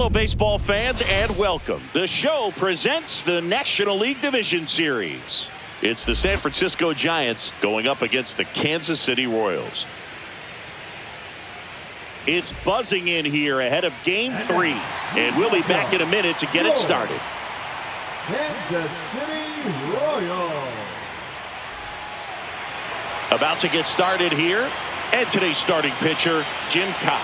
Hello, baseball fans, and welcome. The show presents the National League Division Series. It's the San Francisco Giants going up against the Kansas City Royals. It's buzzing in here ahead of Game 3, and we'll be back in a minute to get it started. Kansas City Royals. About to get started here, and today's starting pitcher, Jim Cobb.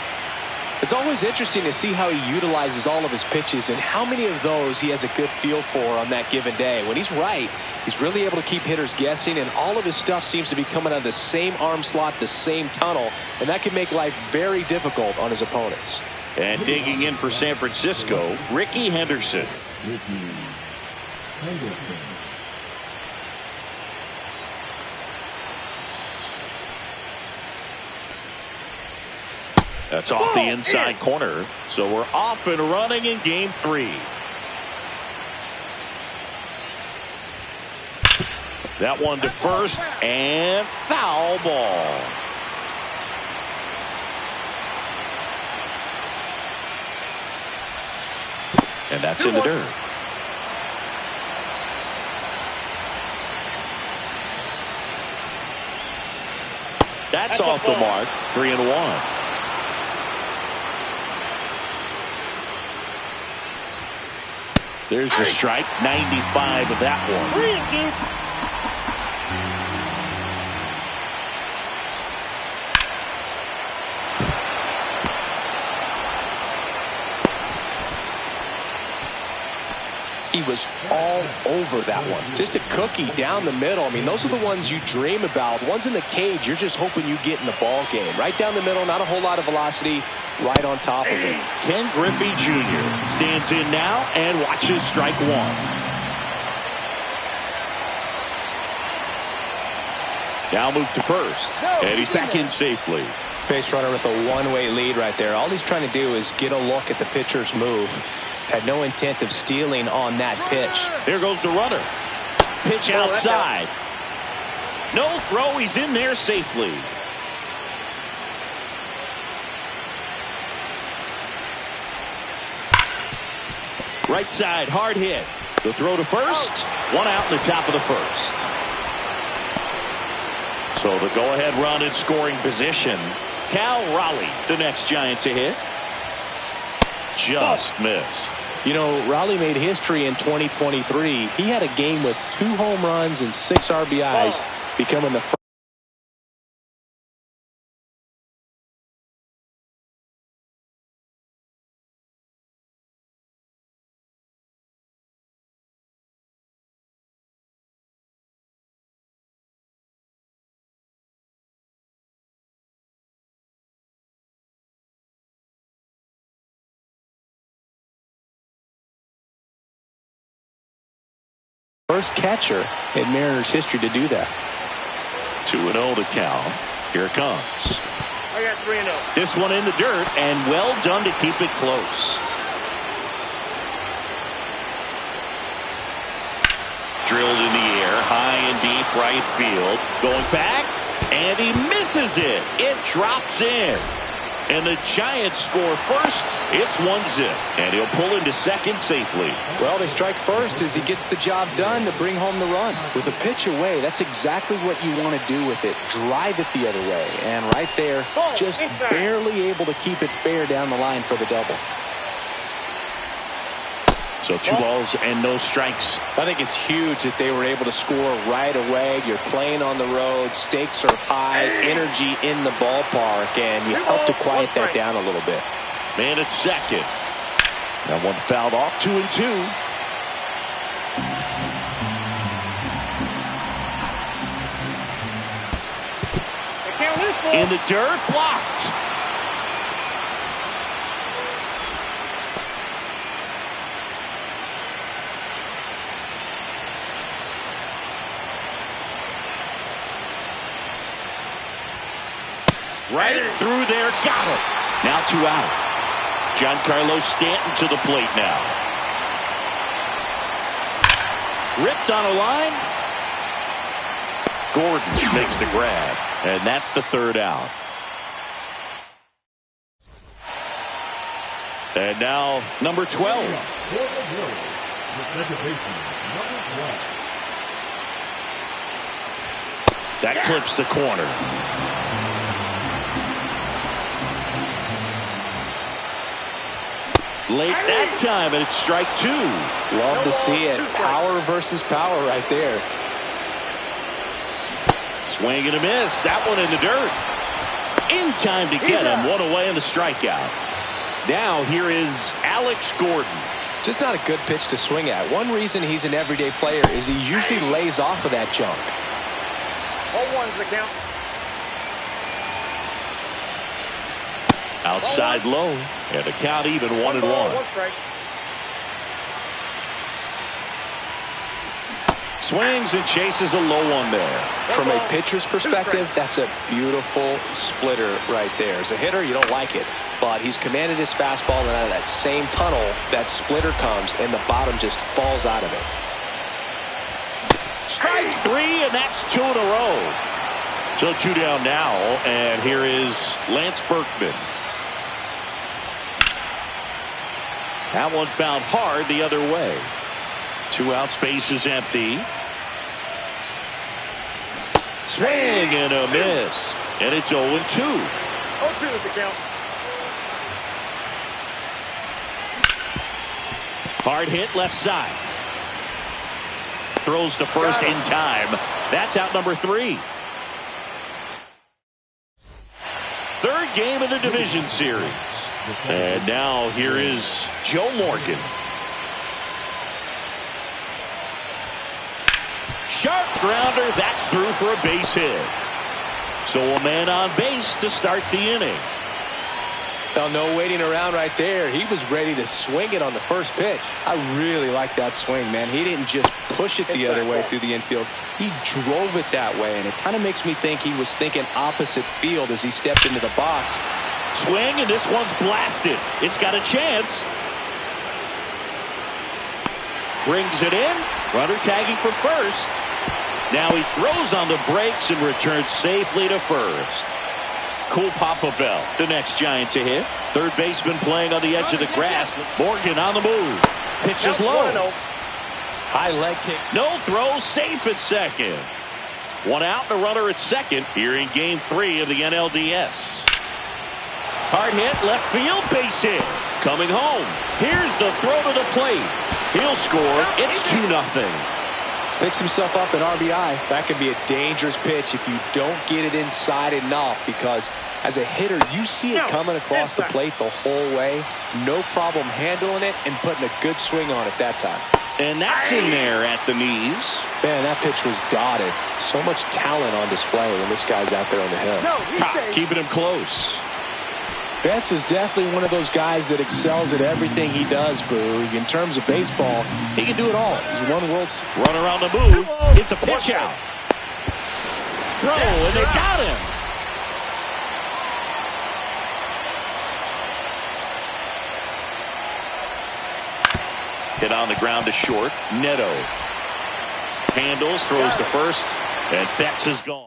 It's always interesting to see how he utilizes all of his pitches and how many of those he has a good feel for on that given day. When he's right, he's really able to keep hitters guessing, and all of his stuff seems to be coming out of the same arm slot, the same tunnel, and that can make life very difficult on his opponents. And digging in for San Francisco, Ricky Henderson. That's off the inside corner. So we're off and running in Game 3. That one to first, and foul ball. And that's in the dirt. That's off the mark. 3-1. There's the strike, 95 of that one. He was all over that one. Just a cookie down the middle. I mean, those are the ones you dream about. Ones in the cage, you're just hoping you get in the ball game. Right down the middle, not a whole lot of velocity, right on top of it. Ken Griffey Jr. stands in now and watches strike one. Now move to first, and he's back in safely. Base runner with a one-way lead right there. All he's trying to do is get a look at the pitcher's move. Had no intent of stealing on that pitch. Here goes the runner. Pitch outside. No throw. He's in there safely. Right side, hard hit. The throw to first. One out in the top of the first. So the go-ahead run in scoring position. Cal Raleigh, the next Giant to hit. Just missed. You know, Raleigh made history in 2023. He had a game with 2 home runs and 6 RBIs, becoming the first. First catcher in Mariners history to do that. 2-0 to count. Here it comes. I got 3-0. This one in the dirt, and well done to keep it close. Drilled in the air, high and deep right field. Going back, and he misses it. It drops in. And the Giants score first. It's 1-0. And he'll pull into second safely. Well, they strike first as he gets the job done to bring home the run. With a pitch away, that's exactly what you want to do with it. Drive it the other way. And right there, just barely able to keep it fair down the line for the double. So 2 balls and no strikes. I think it's huge that they were able to score right away. You're playing on the road. Stakes are high. Energy in the ballpark. And you have to quiet that down a little bit. Man at second. That one fouled off. 2-2. In the dirt. Blocked. Right through there, got it. Now 2 out. Giancarlo Stanton to the plate now. Ripped on a line. Gordon makes the grab, and that's the 3rd out. And now number 12. For the Brewers, the second baseman, number 12. That clips the corner. Late that time, and it's strike 2. Love to see it. Power versus power right there. Swing and a miss. That one in the dirt. In time to get him. One away in the strikeout. Now here is Alex Gordon. Just not a good pitch to swing at. One reason he's an everyday player is he usually lays off of that junk. 0-1's the count. Outside low. And the count even 1-1. 1 strike. Swings and chases a low one there. From a pitcher's perspective, that's a beautiful splitter right there. As a hitter, you don't like it. But he's commanded his fastball, and out of that same tunnel, that splitter comes, and the bottom just falls out of it. Strike 3, and that's 2 in a row. So 2 down now, and here is Lance Berkman. That one found hard the other way. 2 outs, base is empty. Swing and a miss. And it's 0-2. 0-2 is the count. Hard hit left side. Throws to first in time. That's out number 3. Third game of the division series. And now here is Joe Morgan. Sharp grounder. That's through for a base hit. So a man on base to start the inning. Well, no waiting around right there. He was ready to swing it on the first pitch. I really like that swing, man. He didn't just push it the other way through the infield. He drove it that way, and it kind of makes me think he was thinking opposite field as he stepped into the box. Swing, and this one's blasted. It's got a chance. Brings it in. Runner tagging for first. Now he throws on the brakes and returns safely to first. Cool Papa Bell, the next Giant to hit. Third baseman playing on the edge of the grass. Morgan on the move. Pitch is low. High leg kick. No throw, safe at second. 1 out and a runner at second here in game 3 of the NLDS. Hard hit, left field, base hit. Coming home. Here's the throw to the plate. He'll score. It's 2-0. Picks himself up an RBI. That could be a dangerous pitch if you don't get it inside enough, because as a hitter, you see it coming across the plate the whole way. No problem handling it and putting a good swing on it that time. And that's in there at the knees. Man, that pitch was dotted. So much talent on display when this guy's out there on the hill. Keeping him close. Betts is definitely one of those guys that excels at everything he does, Boo. In terms of baseball, he can do it all. He's won worlds. Runner on the move. It's a pitch out. Throw, and they got him. Hit on the ground to short. Neto handles, throws to first, and Betts is gone.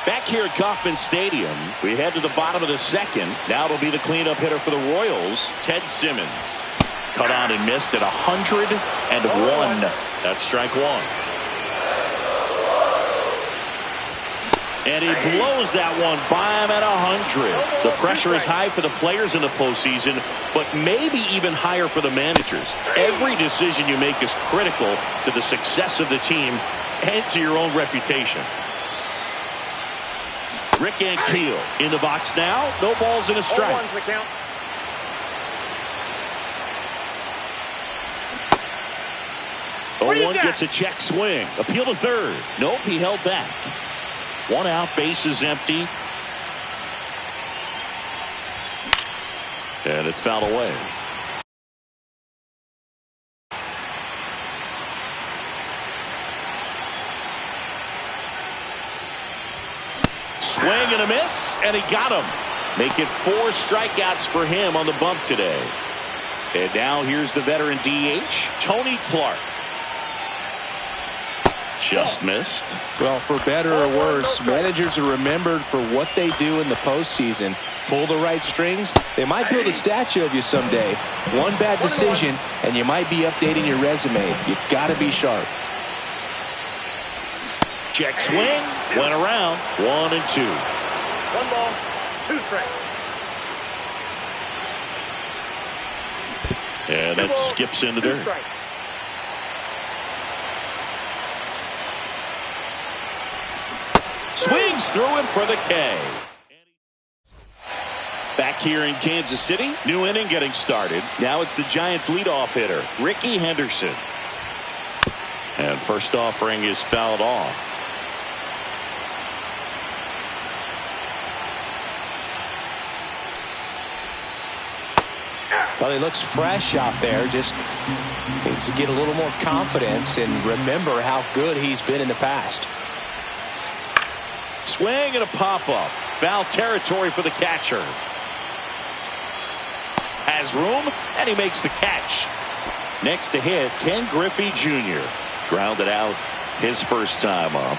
Back here at Kauffman Stadium, we head to the bottom of the second. Now it'll be the cleanup hitter for the Royals, Ted Simmons. Cut on and missed at 101. That's strike 1. And he blows that one by him at 100. The pressure is high for the players in the postseason, but maybe even higher for the managers. Every decision you make is critical to the success of the team and to your own reputation. Rick Ankiel in the box now. No balls and a strike. 0-1's the count. One gets a check swing. Appeal to third. Nope, he held back. 1 out, base is empty. And it's fouled away. Swing and a miss, and he got him. Make it 4 strikeouts for him on the bump today. And now here's the veteran DH, Tony Clark. Just missed. Well, for better or worse, managers are remembered for what they do in the postseason. pull the right strings, they might build a statue of you someday. One bad decision, and you might be updating your resume. You got to be sharp. Check swing, went around, 1-2. 1 ball, 2 strikes. And that skips into dirt. Swings through it for the K. Back here in Kansas City, new inning getting started. Now it's the Giants leadoff hitter, Ricky Henderson. And first offering is fouled off. Well, he looks fresh out there. Just needs to get a little more confidence and remember how good he's been in the past. Swing and a pop-up. Foul territory for the catcher. Has room, and he makes the catch. Next to hit, Ken Griffey Jr. Grounded out his first time up.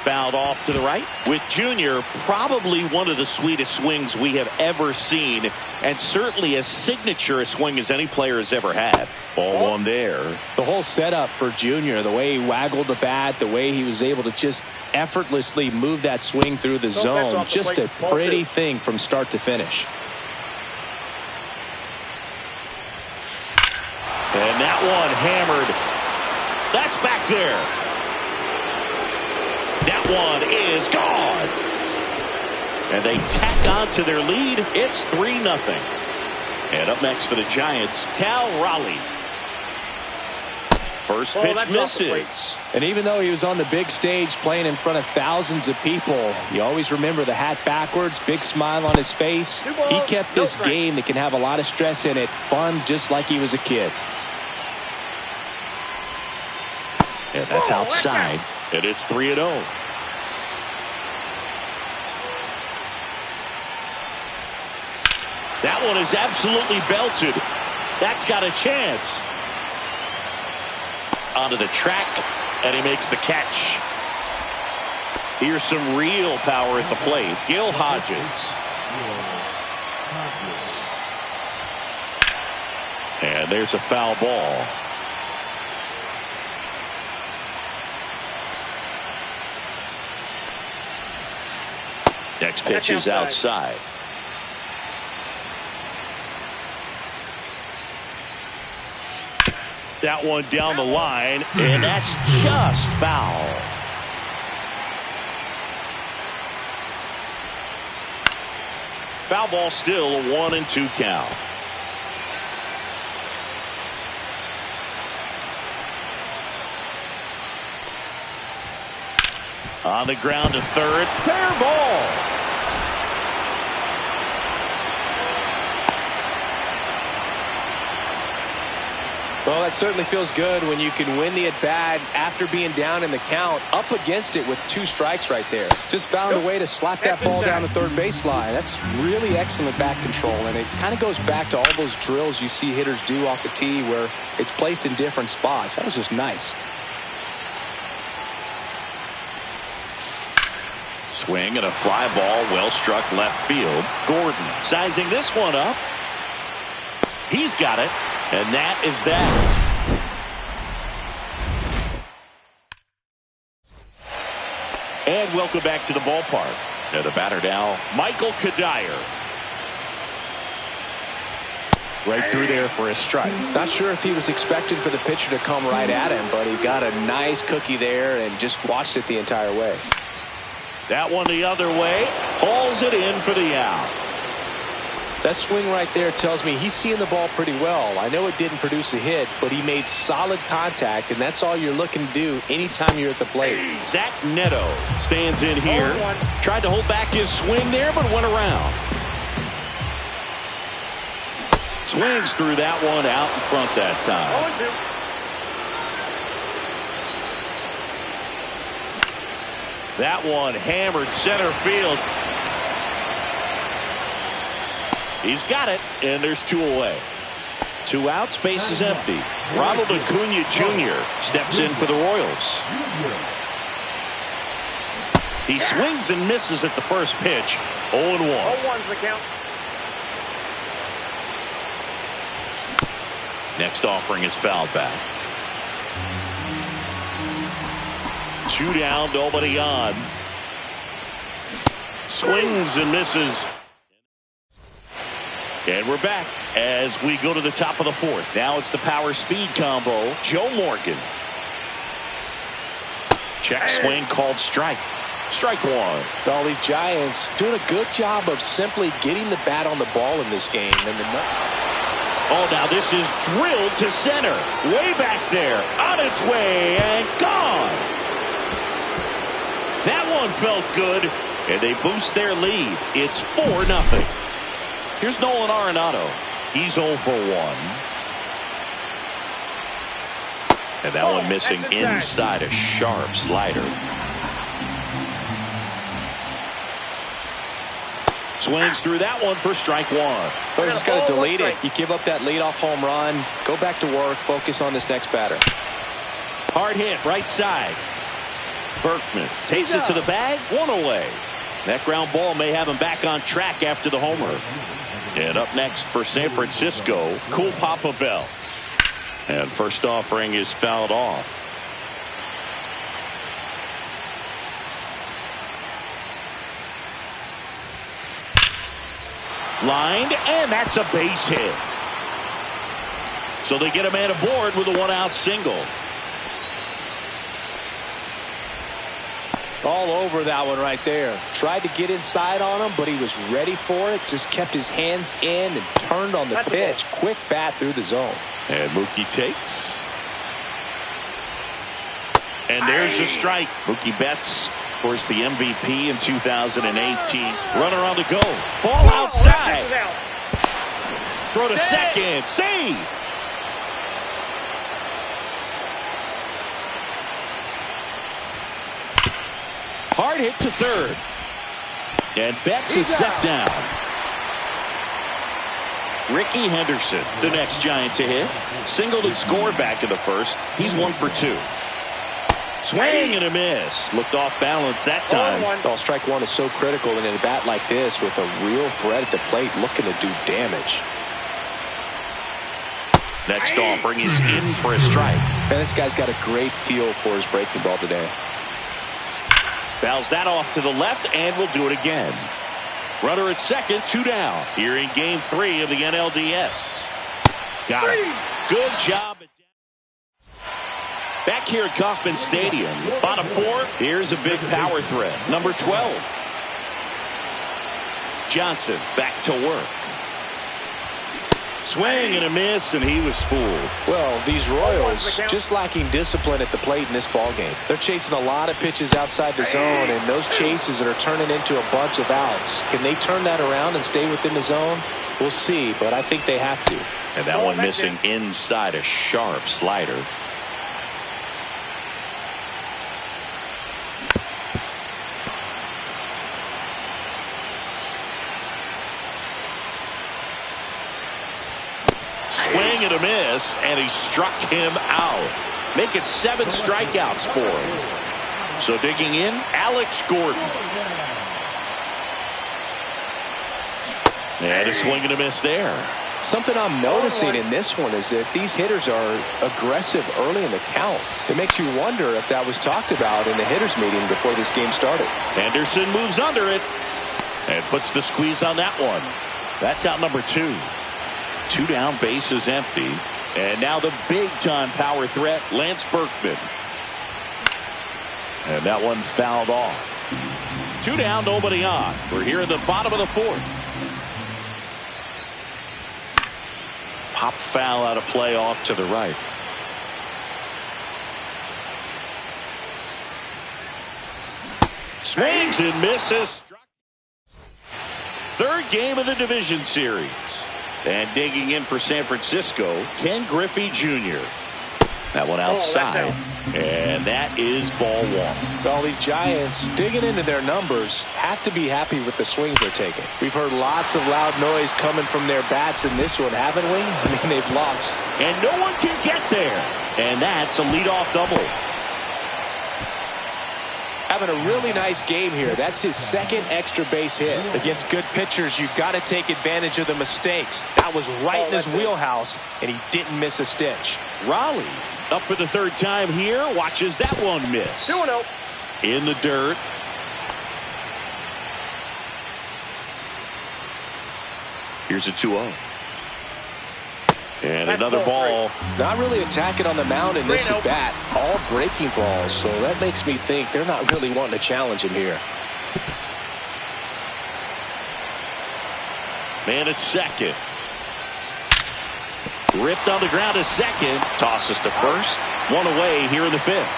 Fouled off to the right. With Jr., probably one of the sweetest swings we have ever seen, and certainly as signature a swing as any player has ever had. Ball one there. The whole setup for Jr., the way he waggled the bat, the way he was able to just effortlessly move that swing through the zone, just a pretty thing from start to finish. And that one hammered. That's back there. That one is gone. And they tack on to their lead. It's 3-0. And up next for the Giants, Cal Raleigh. First pitch misses. And even though he was on the big stage playing in front of thousands of people, you always remember the hat backwards, big smile on his face. He kept this game that can have a lot of stress in it fun, just like he was a kid. And that's outside. And it's 3-0. That one is absolutely belted. That's got a chance. Onto the track, and he makes the catch. Here's some real power at the plate. Gil Hodges. And there's a foul ball. Next pitch is outside. That one down the line, and that's just foul. Foul ball, still a 1-2 count. On the ground to third. Fair ball. Well, that certainly feels good when you can win the at-bat after being down in the count, up against it with 2 strikes right there. Just found a way to slap that ball down the third baseline. That's really excellent bat control, and it kind of goes back to all those drills you see hitters do off the tee where it's placed in different spots. That was just nice. Swing and a fly ball, well struck left field. Gordon sizing this one up. He's got it. And that is that. And welcome back to the ballpark. Now the batter now, Michael Kadire. Right through there for a strike. Not sure if he was expecting for the pitcher to come right at him, but he got a nice cookie there and just watched it the entire way. That one the other way. Hauls it in for the out. That swing right there tells me he's seeing the ball pretty well. I know it didn't produce a hit, but he made solid contact, and that's all you're looking to do anytime you're at the plate. Zach Neto stands in here. Tried to hold back his swing there, but went around. Swings through that one out in front that time. 0-2. That one hammered center field. He's got it, and there's 2 away. 2 outs, base is empty. Ronald Acuna Jr. steps in for the Royals. He swings and misses at the first pitch. 0-1. 0-1's the count. Next offering is fouled back. 2 down, nobody on. Swings and misses. And we're back as we go to the top of the fourth. Now it's the power speed combo. Joe Morgan. Check swing called strike. Strike one. All these Giants doing a good job of simply getting the bat on the ball in this game. And oh, now this is drilled to center. Way back there. On its way and gone. That one felt good. And they boost their lead. It's 4-0. Here's Nolan Arenado. He's 0 for 1. And that one missing inside a sharp slider. Swings through that one for strike one. But you just got to delete it. You give up that leadoff home run. Go back to work. Focus on this next batter. Hard hit right side. Berkman takes it to the bag. One away. That ground ball may have him back on track after the homer. And up next for San Francisco, Cool Papa Bell. And first offering is fouled off. Lined, and that's a base hit. So they get a man aboard with a 1-out single. All over that one right there. Tried to get inside on him, but he was ready for it. Just kept his hands in and turned on the pitch. Quick bat through the zone. And Mookie takes. And there's a strike. Mookie Betts, of course, the MVP in 2018. Runner on the go. Ball outside. Throw to second. Save. Hard hit to third. And Betts is set down. Ricky Henderson, the next Giant to hit. Singled and scored back in the first. He's 1 for 2. Swing and a miss. Looked off balance that time. Oh, strike one is so critical in a bat like this with a real threat at the plate looking to do damage. Next offering is in for a strike. Man, this guy's got a great feel for his breaking ball today. Fouls that off to the left and will do it again. Runner at second, 2 down. Here in game 3 of the NLDS. Got it. Good job. Back here at Kauffman Stadium. Bottom 4. Here's a big power threat. Number 12. Johnson back to work. Swing and a miss, and he was fooled. Well, these Royals just lacking discipline at the plate in this ballgame. They're chasing a lot of pitches outside the zone, and those chases that are turning into a bunch of outs. Can they turn that around and stay within the zone? We'll see, but I think they have to. And that one missing inside a sharp slider. Swing and a miss, and he struck him out. Make it 7 strikeouts for him. So digging in, Alex Gordon. And a swing and a miss there. Something I'm noticing in this one is that these hitters are aggressive early in the count. It makes you wonder if that was talked about in the hitters meeting before this game started. Henderson moves under it and puts the squeeze on that one. That's out number 2. 2 down, base is empty. And now the big-time power threat, Lance Berkman. And that one fouled off. 2 down, nobody on. We're here at the bottom of the 4th. Pop foul out of play off to the right. Swings and misses. 3rd game of the division series. And digging in for San Francisco, Ken Griffey Jr. That one outside. And that is ball 1. All these Giants digging into their numbers have to be happy with the swings they're taking. We've heard lots of loud noise coming from their bats in this one, haven't we? I mean, they've lost. And no one can get there. And that's a leadoff double. Having a really nice game here. That's his second extra base hit. Against good pitchers, you've got to take advantage of the mistakes. That was right in his wheelhouse, and he didn't miss a stitch. Raleigh up for the third time here. Watches that one miss. 2-0. In the dirt. Here's a 2-0. And That's another ball. Not really attacking on the mound in this at bat. All breaking balls, so that makes me think they're not really wanting to challenge him here. Man at second. Ripped on the ground to second. Tosses to first. One away here in the fifth.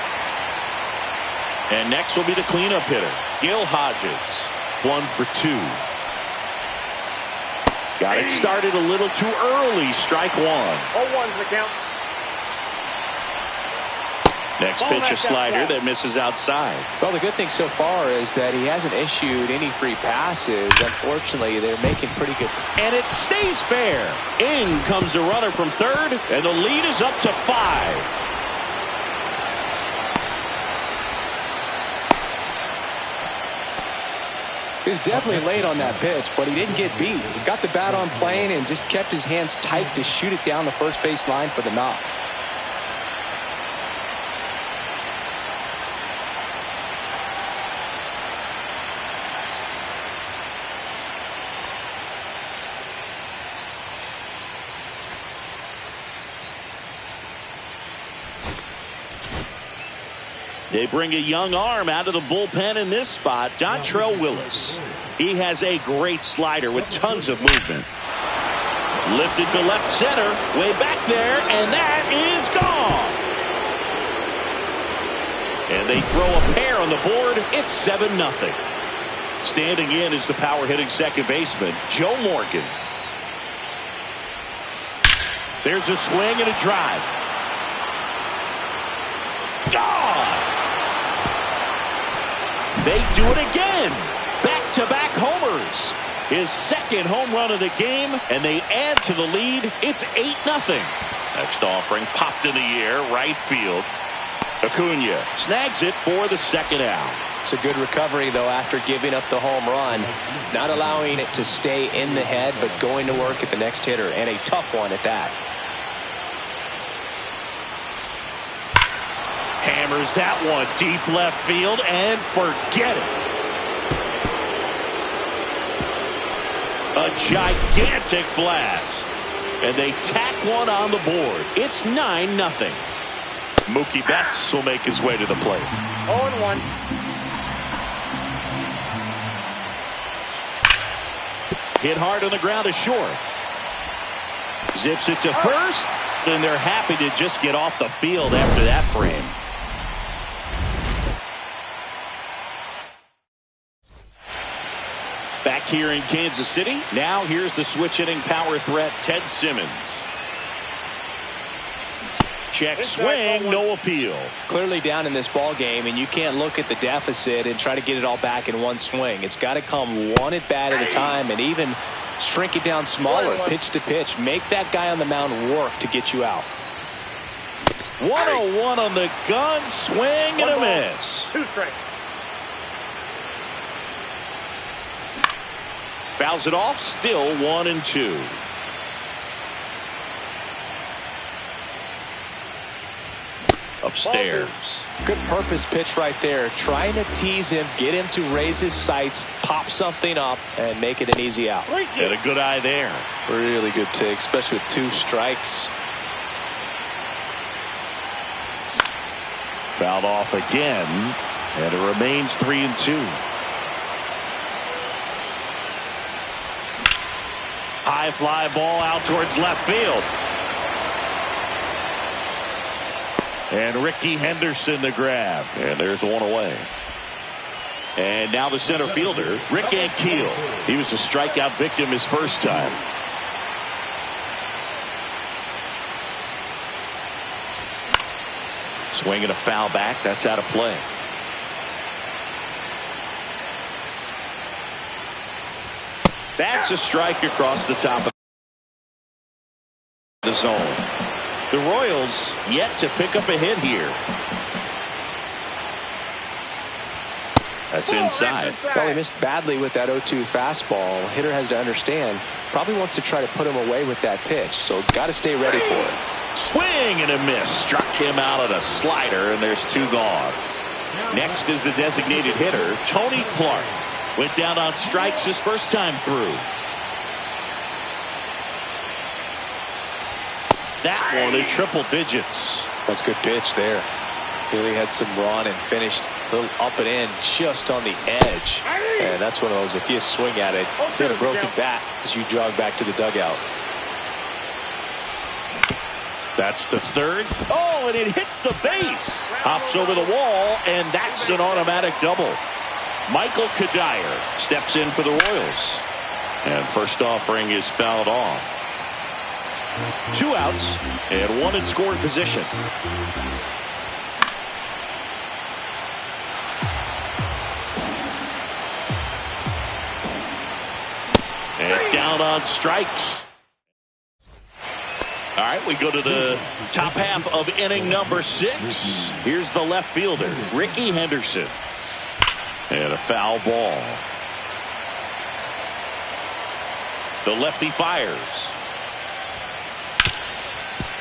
And next will be the cleanup hitter, Gil Hodges. 1 for 2. Got it started a little too early. Strike one. 0-1's the count. Next Ball pitch, a back slider outside. that misses outside. Well, the good thing so far is that he hasn't issued any free passes. Unfortunately, they're making pretty good. And it stays fair. In comes the runner from third, and the lead is up to 5. He was definitely late on that pitch, but he didn't get beat. He got the bat on plane and just kept his hands tight to shoot it down the first base line for the knock. They bring a young arm out of the bullpen in this spot, Dontrell Willis. He has a great slider with tons of movement. Lifted to left center, way back there, and that is gone. And they throw a pair on the board. It's 7-0. Standing in is the power-hitting second baseman, Joe Morgan. There's a swing and a drive. Gone! They do it again. Back-to-back homers. His second home run of the game, and they add to the lead. It's 8-0. Next offering popped in the air, right field. Acuna snags it for the second out. It's a good recovery, though, after giving up the home run. Not allowing it to stay in the head, but going to work at the next hitter, and a tough one at that. Hammers that one deep left field and forget it. A gigantic blast. And they tack one on the board. It's 9-0. Mookie Betts will make his way to the plate. 0-1. Hit hard on the ground to short. Zips it to first. Then they're happy to just get off the field after that frame. Back here in Kansas City. Now here's the switch hitting power threat, Ted Simmons. Check swing, no appeal. Clearly down in this ball game, and you can't look at the deficit and try to get it all back in one swing. It's got to come one at bat at a time, and even shrink it down smaller, pitch to pitch. Make that guy on the mound work to get you out. 101 on the gun, swing and a miss. 2 strikes. Fouls it off, still 1-2. Upstairs. Good purpose pitch right there. Trying to tease him, get him to raise his sights, pop something up, and make it an easy out. And a good eye there. Really good take, especially with 2 strikes. Fouled off again, and it remains 3-2. High fly ball out towards left field. And Ricky Henderson the grab. And there's one away. And now the center fielder, Rick Ankiel. He was a strikeout victim his first time. Swinging a foul back. That's out of play. That's a strike across the top of the zone. The Royals yet to pick up a hit here. That's inside. Well, he missed badly with that 0-2 fastball. Hitter has to understand, probably wants to try to put him away with that pitch, so got to stay ready for it. Swing and a miss. Struck him out at a slider, and there's 2 gone. Next is the designated hitter, Tony Clark. Went down on strikes his first time through. That one in triple digits. That's a good pitch there. Really had some run and finished a little up and in just on the edge. And that's one of those, if you swing at it, you get a broken bat as you jog back to the dugout. That's the third. Oh, and it hits the base. Hops over the wall, and that's an automatic double. Michael Kadire steps in for the Royals. And first offering is fouled off. 2 outs and 1 in scoring position. And down on strikes. All right, we go to the top half of inning number 6. Here's the left fielder, Ricky Henderson. And a foul ball. The lefty fires.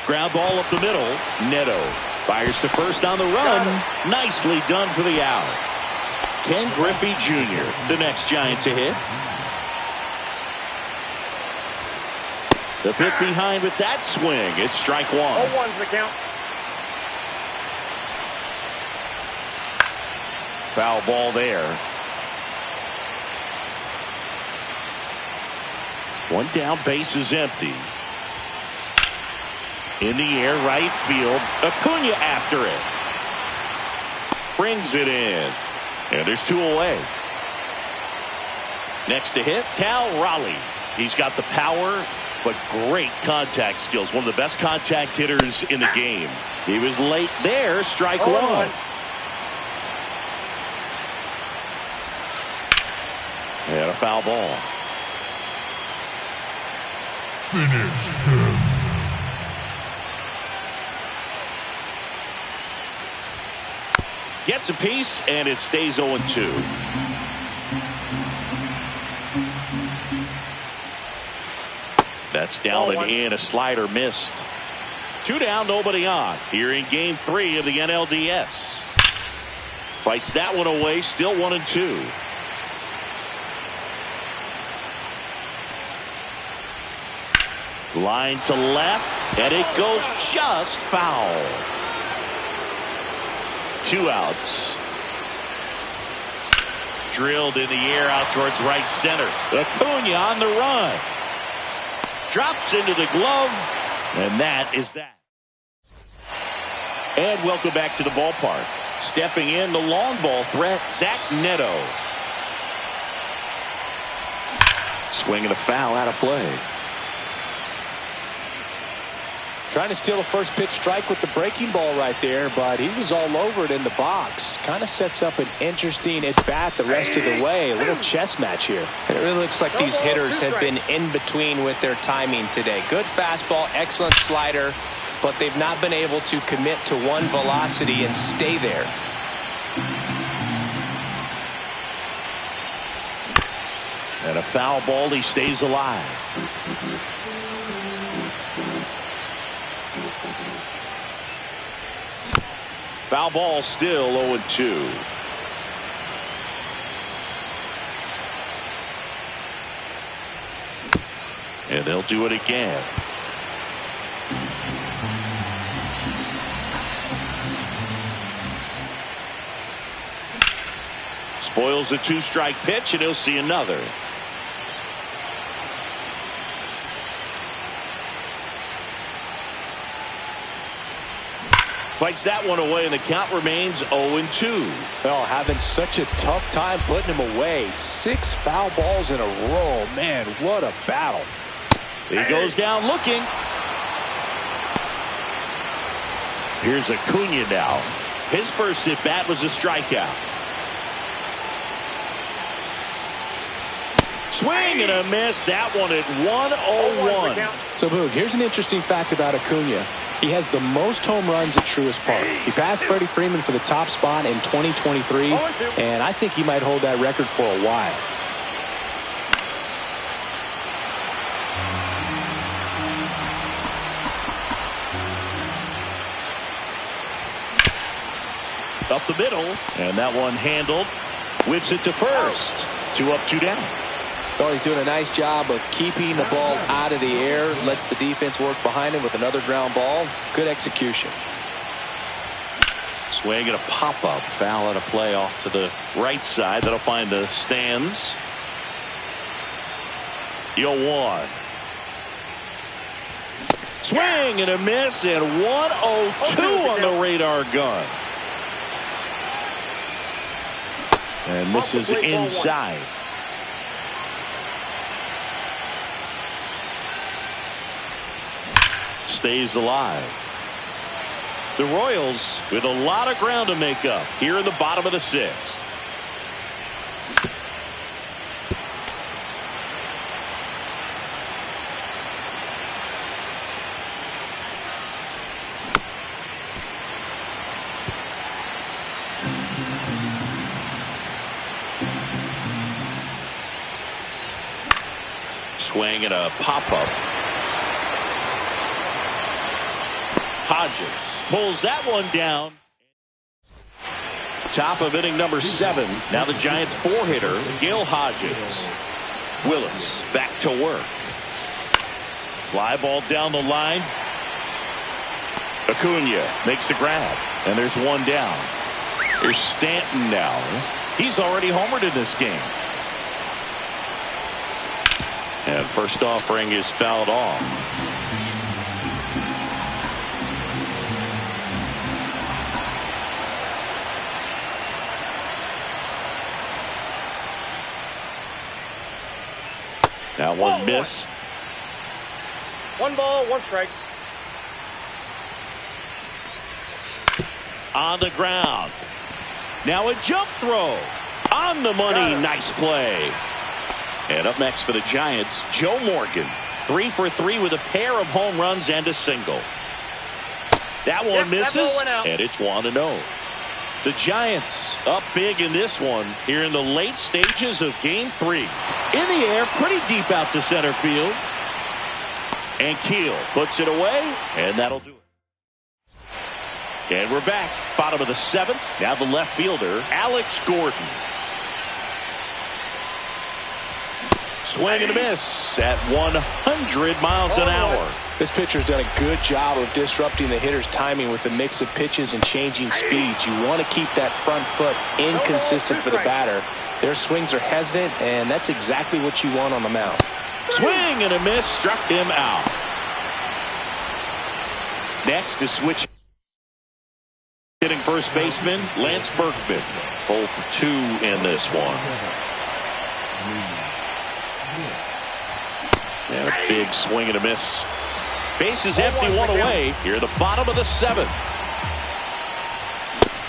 Ground ball up the middle. Neto fires to first on the run. Nicely done for the out. Ken Griffey Jr., the next Giant to hit. The bit behind with that swing. It's strike 1. 0-1's the count. Foul ball there. 1 down, base is empty. In the air, right field. Acuna after it. Brings it in. And there's 2 away. Next to hit, Cal Raleigh. He's got the power, but great contact skills. One of the best contact hitters in the game. He was late there. Strike 1. And a foul ball. Finish him. Gets a piece, and it stays 0-2. That's down and in. A slider missed. 2 down, nobody on. Here in game 3 of the NLDS. Fights that one away, still 1-2. Line to left, and it goes just foul. 2 outs. Drilled in the air out towards right center. Acuna on the run. Drops into the glove, and that is that. And welcome back to the ballpark. Stepping in, the long ball threat, Zach Neto. Swinging a foul out of play. Trying to steal a first pitch strike with the breaking ball right there, but he was all over it in the box. Kind of sets up an interesting at-bat the rest of the way. A little chess match here. And it really looks like these hitters have been in between with their timing today. Good fastball, excellent slider, but they've not been able to commit to one velocity and stay there. And a foul ball, he stays alive. Foul ball, still 0-2. And they'll do it again. Spoils the 2-strike pitch, and he'll see another. Fights that one away, and the count remains 0-2. Well, having such a tough time putting him away. 6 foul balls in a row. Man, what a battle. He goes down looking. Here's Acuna now. His first at bat was a strikeout. Swing and a miss. That one at 1-0-1. So, Boog, here's an interesting fact about Acuna. He has the most home runs at Truist Park. He passed Freddie Freeman for the top spot in 2023, and I think he might hold that record for a while. Up the middle, and that one handled. Whips it to first. 2 up, 2 down. Well, he's doing a nice job of keeping the ball out of the air. Lets the defense work behind him with another ground ball. Good execution. Swing and a pop-up. Foul out of play off to the right side. That'll find the stands. 0-1. Swing and a miss, and 102 on the radar gun. And misses inside. Stays alive. The Royals with a lot of ground to make up here in the bottom of the 6th. Swing and a pop-up. Hodges pulls that one down. Top of inning number 7. Now the Giants 4-hitter, Gil Hodges. Willis back to work. Fly ball down the line. Acuna makes the grab, and there's one down. Here's Stanton now. He's already homered in this game. And first offering is fouled off. That one missed. 1 ball, 1 strike. On the ground. Now a jump throw. On the money. Nice play. And up next for the Giants, Joe Morgan. 3 for 3 with a pair of home runs and a single. That one misses, and it's 1-0. The Giants up big in this one here in the late stages of Game 3. In the air, pretty deep out to center field. And Keel puts it away, and that'll do it. And we're back. Bottom of the 7th. Now the left fielder, Alex Gordon. Swing and a miss at 100 miles an hour. This pitcher's done a good job of disrupting the hitter's timing with the mix of pitches and changing speeds. You want to keep that front foot inconsistent for the batter. Their swings are hesitant, and that's exactly what you want on the mound. Swing and a miss, struck him out. Next to switch hitting first baseman Lance Berkman. 0 for 2 in this one. And a big swing and a miss. Base is empty, 1 away. Here at the bottom of the 7th.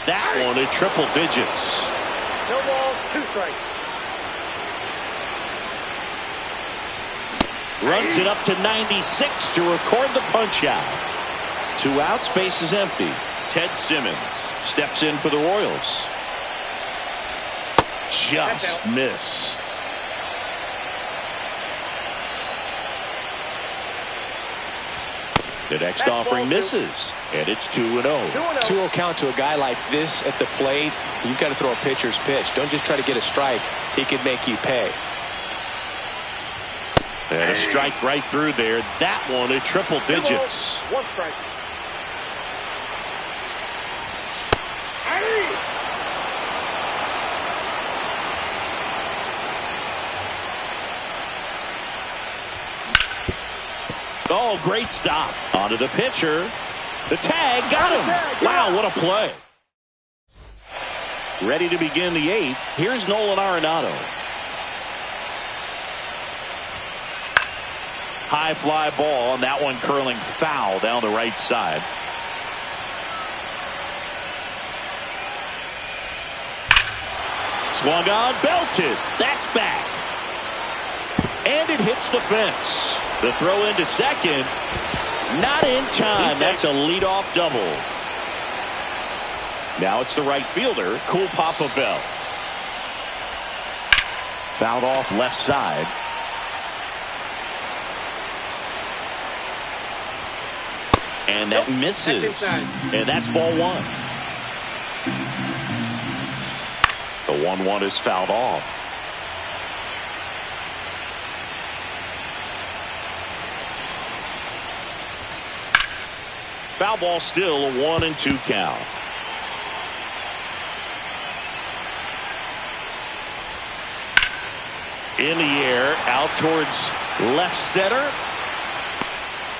That one in triple digits. No ball, 2 strikes. Runs it up to 96 to record the punch out. 2 outs, base is empty. Ted Simmons steps in for the Royals. Just missed. The next offering misses, and it's 2-0. 2-0 count to a guy like this at the plate. You've got to throw a pitcher's pitch. Don't just try to get a strike. He could make you pay. And a strike right through there. That one at triple digits. 1 strike. Oh, great stop. Onto the pitcher. The tag got him. Wow, what a play. Ready to begin the 8th. Here's Nolan Arenado. High fly ball, and that one curling foul down the right side. Swung on, belted. That's back. And it hits the fence. The throw into second. Not in time. That's a leadoff double. Now it's the right fielder, Cool Papa Bell. Fouled off left side. And that misses. And that's ball one. The 1-1 is fouled off. Foul ball still, a 1-2 count. In the air, out towards left center.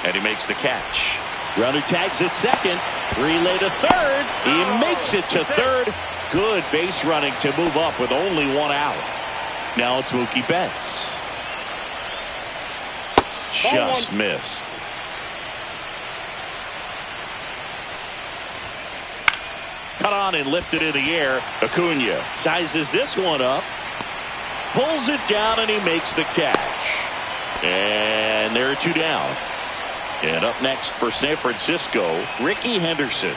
And he makes the catch. Runner tags at second. Relay to third. He makes it to third. Good base running to move up with only one out. Now it's Mookie Betts. Just missed. Cut on and lifted in the air. Acuna sizes this one up. Pulls it down and he makes the catch. And there are two down. And up next for San Francisco, Ricky Henderson.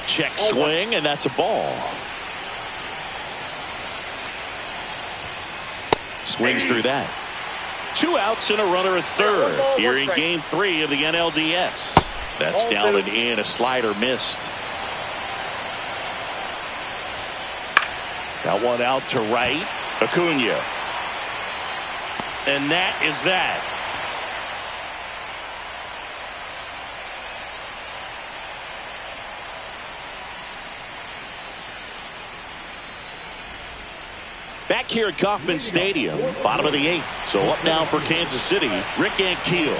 Check swing, and that's a ball. Swings through that. 2 outs and a runner at third here in game 3 of the NLDS. That's down and in. A slider missed. Got one out to right. Acuna. And that is that. Back here at Kauffman Stadium, bottom of the 8th. So up now for Kansas City, Rick Ankiel.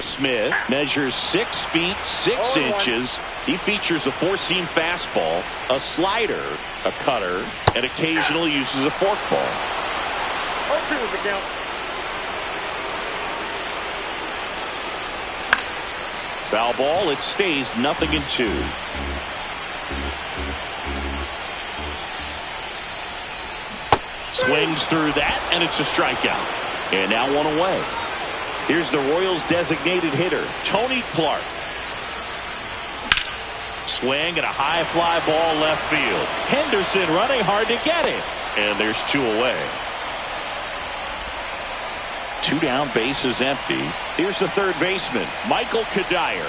Smith measures 6 feet 6 inches. He features a 4-seam fastball, a slider, a cutter, and occasionally uses a forkball. 0-2 is the count. Foul ball. It stays 0-2. Swings through that, and it's a strikeout. And now one away. Here's the Royals' designated hitter, Tony Clark. Swing and a high fly ball left field. Henderson running hard to get it. And there's 2 away. 2 down, base is empty. Here's the third baseman, Michael Kadire.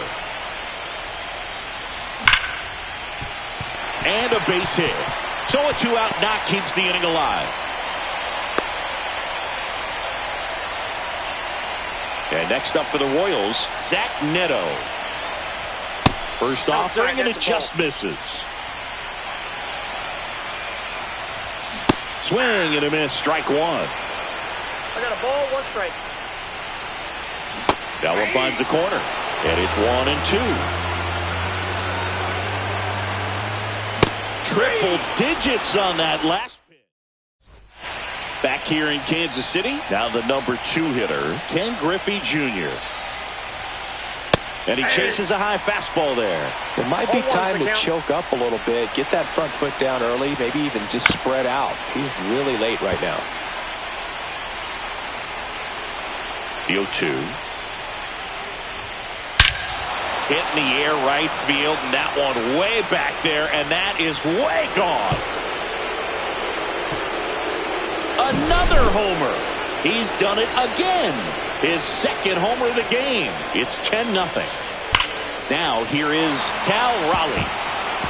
And a base hit. So a 2-out knock keeps the inning alive. And next up for the Royals, Zach Neto. First offering, and it just misses. Swing and a miss, strike 1. I got a ball, 1 strike. That one finds the corner, and it's 1-2. Triple digits on that last pitch. Back here in Kansas City, now the number 2 hitter, Ken Griffey Jr. And he chases a high fastball there. It might be time to choke up a little bit, get that front foot down early, maybe even just spread out. He's really late right now. The 0-2. Hit in the air, right field, and that one way back there, and that is way gone. Another homer. He's done it again. His second homer of the game. It's 10-0. Now here is Cal Raleigh.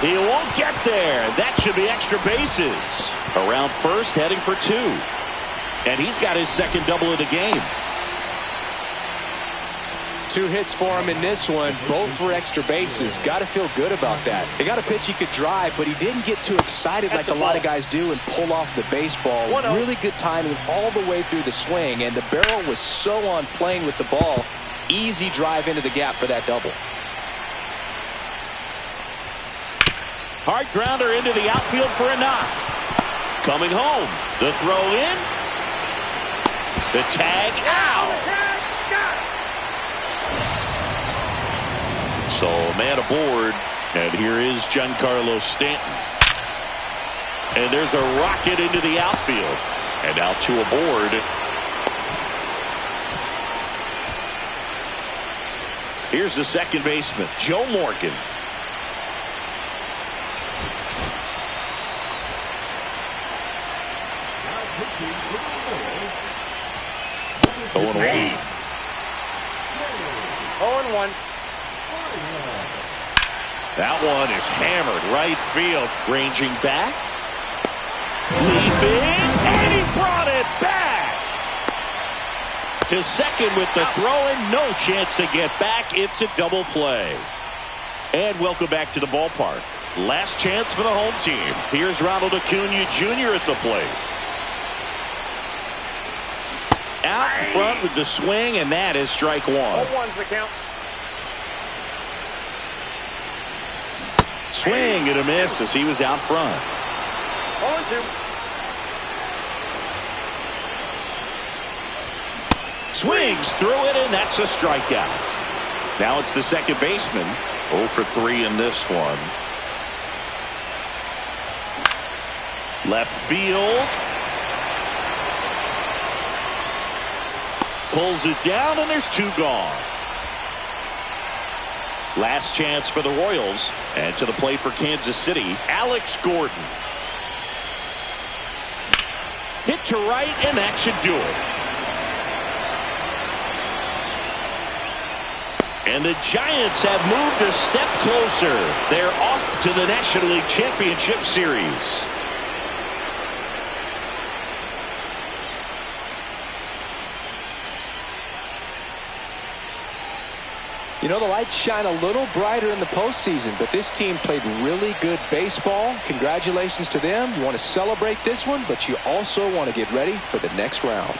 He won't get there. That should be extra bases. Around first, heading for 2. And he's got his second double of the game. 2 hits for him in this one, both for extra bases. Got to feel good about that. They got a pitch he could drive, but he didn't get too excited like a lot of guys do and pull off the baseball. Really good timing all the way through the swing, and the barrel was so on playing with the ball. Easy drive into the gap for that double. Hard grounder into the outfield for a knock. Coming home. The throw in. The tag out. So man aboard, and here is Giancarlo Stanton. And there's a rocket into the outfield. And now two aboard. Here's the second baseman, Joe Morgan. 0-1. 0-1. That one is hammered right field. Ranging back. Leaping. And he brought it back. To second with the throw and no chance to get back. It's a double play. And welcome back to the ballpark. Last chance for the home team. Here's Ronald Acuna Jr. at the plate. Out front with the swing, and that is strike one. 0-1's the count. Swing and a miss as he was out front. 0-2. Swings through it, and that's a strikeout. Now it's the second baseman. 0 for 3 in this one. Left field. Pulls it down, and there's two gone. Last chance for the Royals. And to the plate for Kansas City, Alex Gordon. Hit to right, and that should do it. And the Giants have moved a step closer. They're off to the National League Championship Series. You know, the lights shine a little brighter in the postseason, but this team played really good baseball. Congratulations to them. You want to celebrate this one, but you also want to get ready for the next round.